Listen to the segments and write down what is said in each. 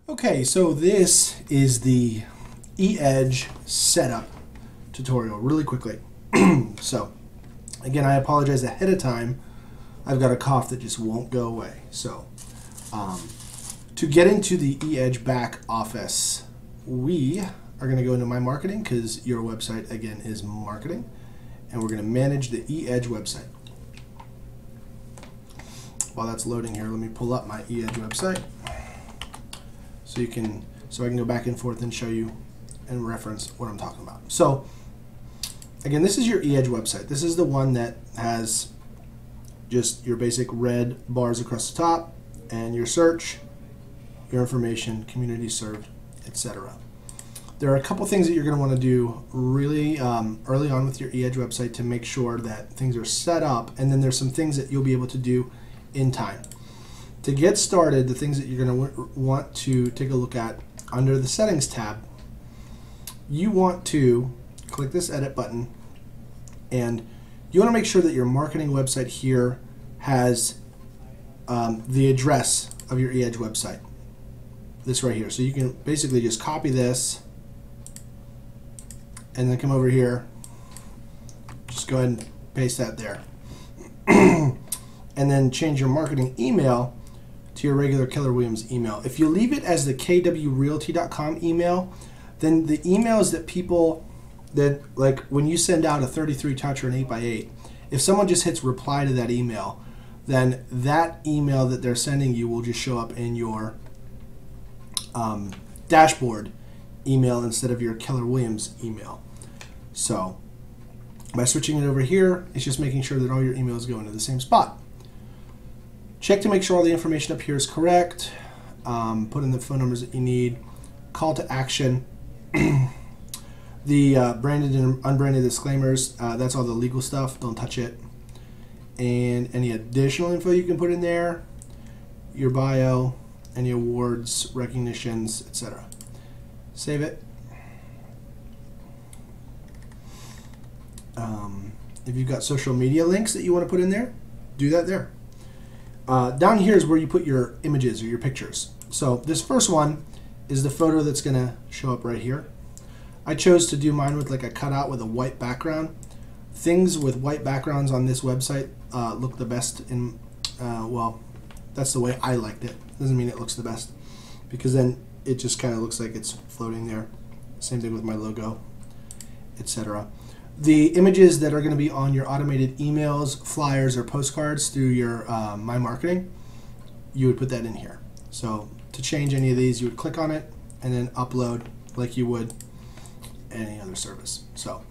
Okay, so this is the eEdge setup tutorial really quickly. So again, I apologize ahead of time. I've got a cough that just won't go away. So to get into the eEdge back office, we are going to go into My Marketing because your website again is marketing, and we're going to manage the eEdge website. While that's loading here, let me pull up my eEdge website. So I can go back and forth and show you and reference what I'm talking about. So again, this is your eEdge website. This is the one that has just your basic red bars across the top and your search, your information, community served, etc. There are a couple things that you're going to want to do really early on with your eEdge website to make sure that things are set up, and then there's some things that you'll be able to do in time. To get started, the things that you're going to want to take a look at under the Settings tab, you want to click this Edit button, and you want to make sure that your marketing website here has the address of your eEdge website. This right here. So you can basically just copy this and then come over here. Just go ahead and paste that there. And then change your marketing email to your regular Keller Williams email. If you leave it as the kwrealty.com email, then the emails that people, that like when you send out a 33 touch or an 8x8, if someone just hits reply to that email, then that email that they're sending you will just show up in your dashboard email instead of your Keller Williams email. So by switching it over here, it's just making sure that all your emails go into the same spot. Check to make sure all the information up here is correct. Put in the phone numbers that you need. Call to action. The branded and unbranded disclaimers, that's all the legal stuff. Don't touch it. And any additional info you can put in there, your bio, any awards, recognitions, etc. Save it. If you've got social media links that you want to put in there, do that there. Down here is where you put your images or your pictures. So this first one is the photo that's going to show up right here. I chose to do mine with like a cutout with a white background. Things with white backgrounds on this website look the best in, well, that's the way I liked it. Doesn't mean it looks the best, because then it just kind of looks like it's floating there. Same thing with my logo, etc. The images that are going to be on your automated emails, flyers, or postcards through your My Marketing, you would put that in here. So to change any of these, you would click on it and then upload like you would any other service. So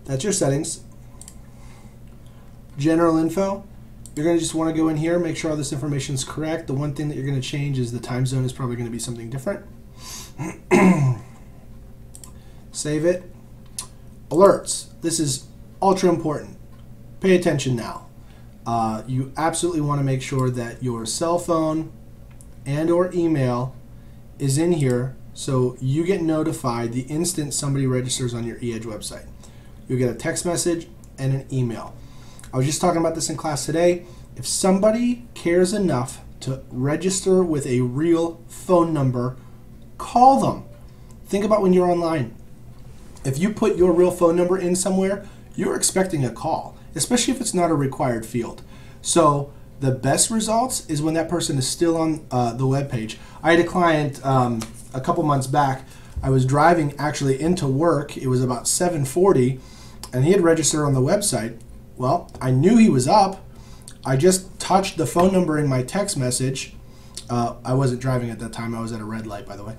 that's your settings. General info, you're going to just want to go in here, make sure all this information is correct. The one thing that you're going to change is the time zone is probably going to be something different. Save it. Alerts. This is ultra important. Pay attention now. You absolutely want to make sure that your cell phone and or email is in here so you get notified the instant somebody registers on your eEdge website. You'll get a text message and an email. I was just talking about this in class today. If somebody cares enough to register with a real phone number, call them. Think about when you're online. If you put your real phone number in somewhere, you're expecting a call, especially if it's not a required field. So the best results is when that person is still on the web page. I had a client a couple months back. I was driving actually into work. It was about 7:40, and he had registered on the website. Well, I knew he was up. I just touched the phone number in my text message. I wasn't driving at that time. I was at a red light, by the way.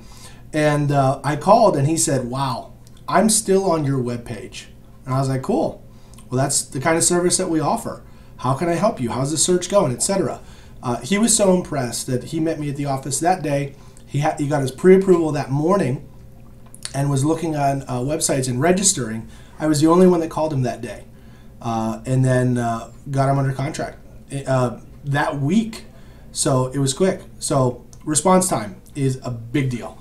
And I called, and he said, "Wow, I'm still on your web page." And I was like, "Cool. Well, that's the kind of service that we offer. How can I help you? How's the search going?" etc. He was so impressed that he met me at the office that day. He got his pre-approval that morning and was looking on websites and registering. I was the only one that called him that day, and then got him under contract that week. So it was quick. So response time is a big deal.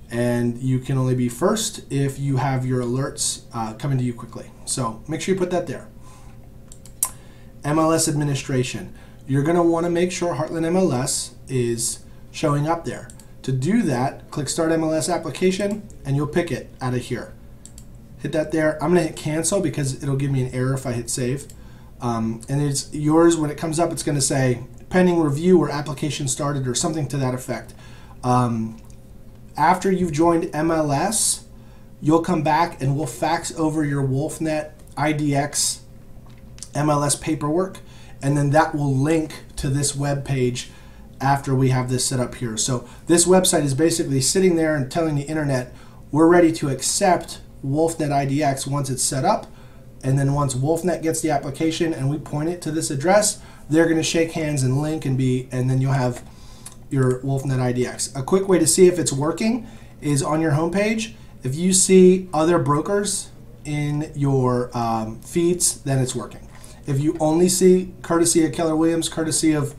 And you can only be first if you have your alerts coming to you quickly. So make sure you put that there. MLS administration. You're going to want to make sure Heartland MLS is showing up there. To do that, click Start MLS Application, and you'll pick it out of here. Hit that there. I'm going to hit Cancel because it'll give me an error if I hit Save. And it's yours. When it comes up, it's going to say pending review or application started or something to that effect. After you've joined MLS, you'll come back and we'll fax over your WolfNet IDX MLS paperwork, and then that will link to this web page after we have this set up here. So this website is basically sitting there and telling the internet we're ready to accept WolfNet IDX once it's set up, and then once WolfNet gets the application and we point it to this address, they're going to shake hands and link and then you'll have your WolfNet IDX. A quick way to see if it's working is on your homepage. If you see other brokers in your feeds, then it's working. If you only see courtesy of Keller Williams, courtesy of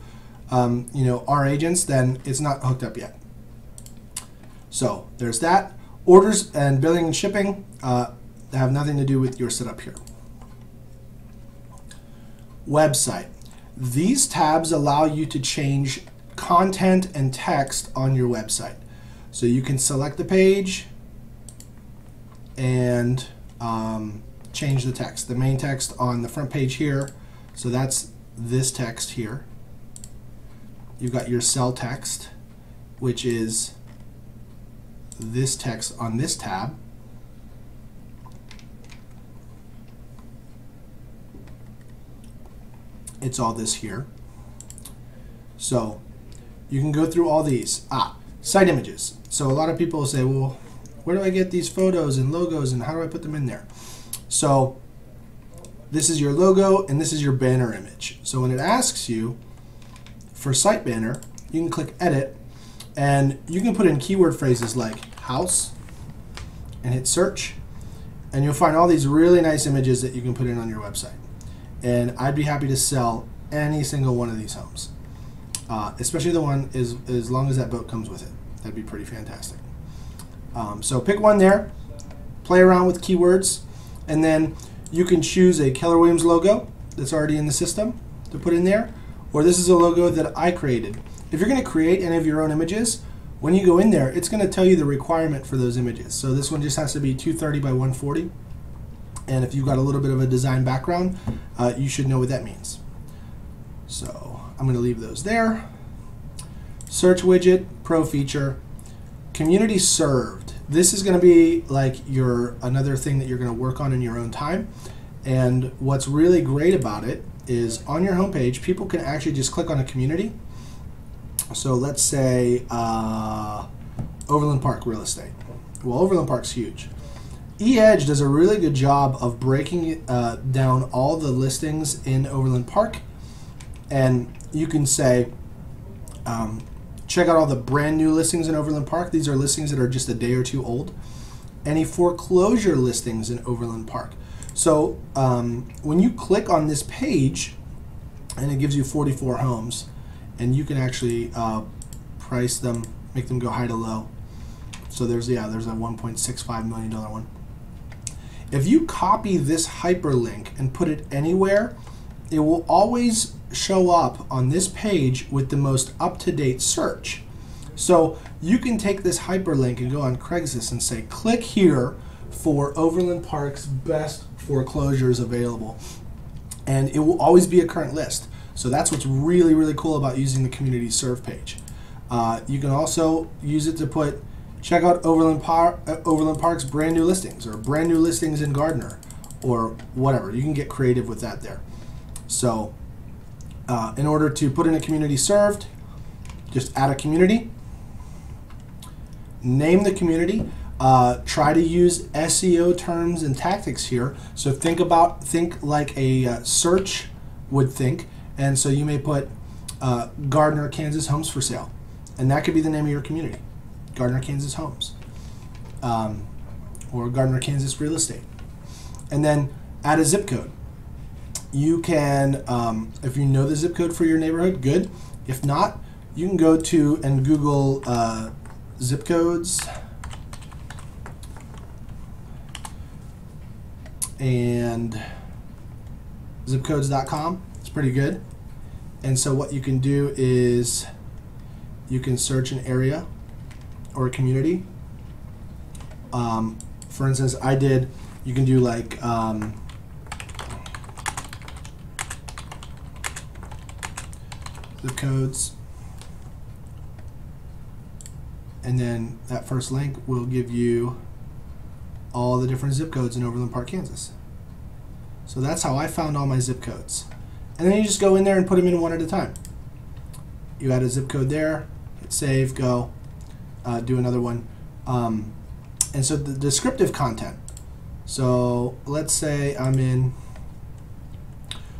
our agents, then it's not hooked up yet. So there's that. Orders and billing and shipping have nothing to do with your setup here. Website. These tabs allow you to change content and text on your website. So you can select the page and change the text. The main text on the front page here, so that's this text here. You've got your cell text, which is this text on this tab. It's all this here. So you can go through all these. Site images. So a lot of people say, well, where do I get these photos and logos and how do I put them in there? So this is your logo and this is your banner image. So when it asks you for site banner, you can click Edit and you can put in keyword phrases like house and hit search, and you'll find all these really nice images that you can put in on your website. And I'd be happy to sell any single one of these homes, especially the one as long as that boat comes with it. That'd be pretty fantastic. So pick one there, play around with keywords, and then you can choose a Keller Williams logo that's already in the system to put in there, or this is a logo that I created. If you're going to create any of your own images, when you go in there, it's going to tell you the requirement for those images. So this one just has to be 230 by 140. And if you've got a little bit of a design background, you should know what that means. So I'm going to leave those there. Search widget, pro feature, community served. This is going to be like another thing that you're going to work on in your own time. And what's really great about it is on your homepage, people can actually just click on a community. So let's say Overland Park real estate. Well, Overland Park's huge. eEdge does a really good job of breaking down all the listings in Overland Park, and you can say check out all the brand new listings in Overland Park. These are listings that are just a day or two old. Any foreclosure listings in Overland Park. So when you click on this page, and it gives you 44 homes, and you can actually price them, make them go high to low. So there's a $1.65 million one. If you copy this hyperlink and put it anywhere, it will always show up on this page with the most up-to-date search. So you can take this hyperlink and go on Craigslist and say, click here for Overland Park's best foreclosures available. And it will always be a current list. So that's what's really, really cool about using the community serve page. You can also use it to put, check out Overland Park's brand new listings, or brand new listings in Gardner, or whatever. You can get creative with that there. So in order to put in a community served, just add a community, name the community, try to use SEO terms and tactics here. So think like a search would think. And so you may put Gardner, Kansas homes for sale. And that could be the name of your community, Gardner, Kansas homes, or Gardner, Kansas real estate. And then add a zip code. You can, if you know the zip code for your neighborhood, good. If not, you can go to and Google zip codes and zipcodes.com. It's pretty good. And so what you can do is you can search an area or a community. For instance, you can do like zip codes, and then that first link will give you all the different zip codes in Overland Park, Kansas. So that's how I found all my zip codes. And then you just go in there and put them in one at a time. You add a zip code there, hit save, go, do another one. And so the descriptive content. So let's say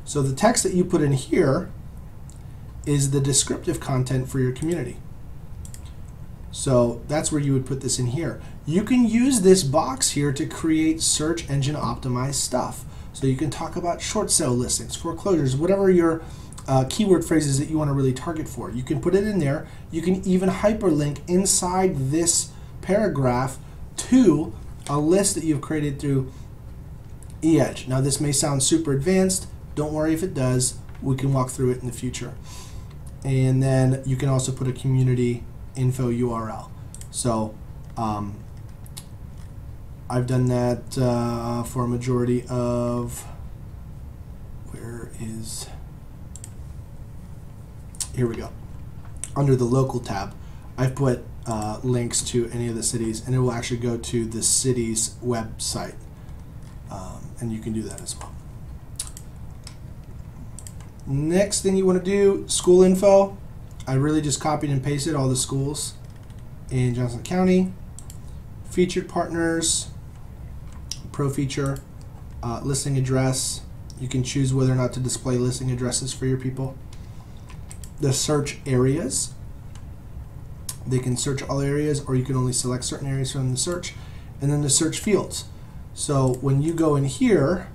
so the text that you put in here is the descriptive content for your community. So that's where you would put this in here. You can use this box here to create search engine optimized stuff. So you can talk about short sale listings, foreclosures, whatever your keyword phrases that you want to really target for. You can put it in there. You can even hyperlink inside this paragraph to a list that you've created through eEdge. Now this may sound super advanced. Don't worry if it does. We can walk through it in the future. And then you can also put a community info URL. So I've done that for a majority of, here we go. Under the local tab, I've put links to any of the cities, and it will actually go to the city's website. And you can do that as well. Next thing you want to do, school info. I really just copied and pasted all the schools in Johnson County. Featured partners, pro feature, listing address. You can choose whether or not to display listing addresses for your people. The search areas. They can search all areas, or you can only select certain areas from the search. And then the search fields. So when you go in here,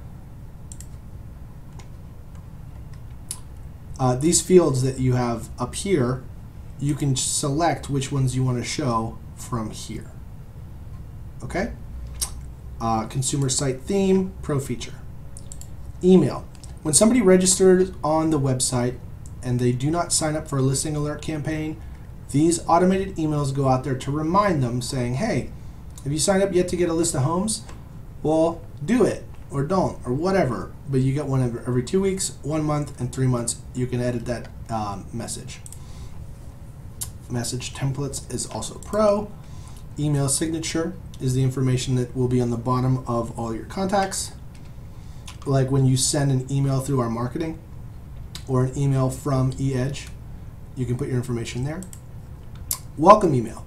these fields that you have up here, you can select which ones you want to show from here. Okay? Consumer site theme, pro feature. Email. When somebody registers on the website and they do not sign up for a listing alert campaign, these automated emails go out there to remind them saying, hey, have you signed up yet to get a list of homes? Well, do it, or don't, or whatever. But you get one every 2 weeks, 1 month, and 3 months. You can edit that message. Message templates is also pro. Email signature is the information that will be on the bottom of all your contacts. Like when you send an email through our marketing or an email from eEdge, you can put your information there. Welcome email.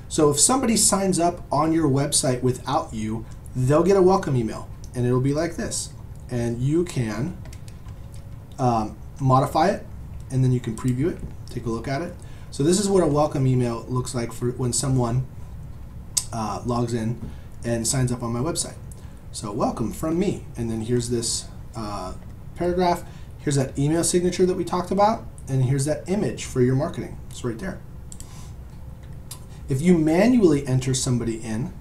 So if somebody signs up on your website without you, they'll get a welcome email, and it'll be like this. And you can modify it, and then you can preview it, take a look at it. So this is what a welcome email looks like for when someone logs in and signs up on my website. So welcome from me, and then here's this paragraph. Here's that email signature that we talked about, and here's that image for your marketing. It's right there. If you manually enter somebody in,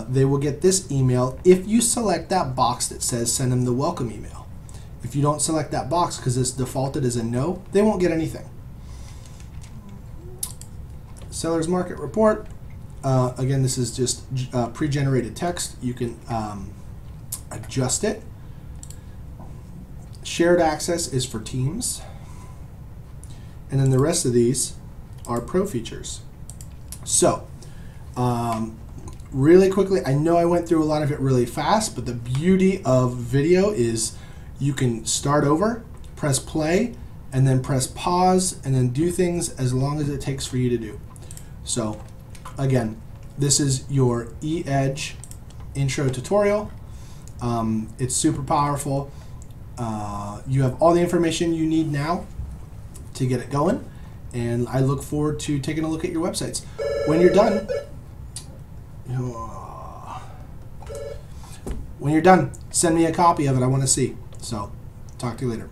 they will get this email if you select that box that says send them the welcome email. If you don't select that box because it's defaulted as a no, they won't get anything. Seller's market report. Again, this is just pre-generated text. You can adjust it. Shared access is for teams. And then the rest of these are pro features. So, really quickly, I know I went through a lot of it really fast, but the beauty of video is you can start over, press play, and then press pause, and then do things as long as it takes for you to do. So, again, this is your eEdge intro tutorial. It's super powerful. You have all the information you need now to get it going, and I look forward to taking a look at your websites. When you're done, send me a copy of it. I want to see. So, talk to you later.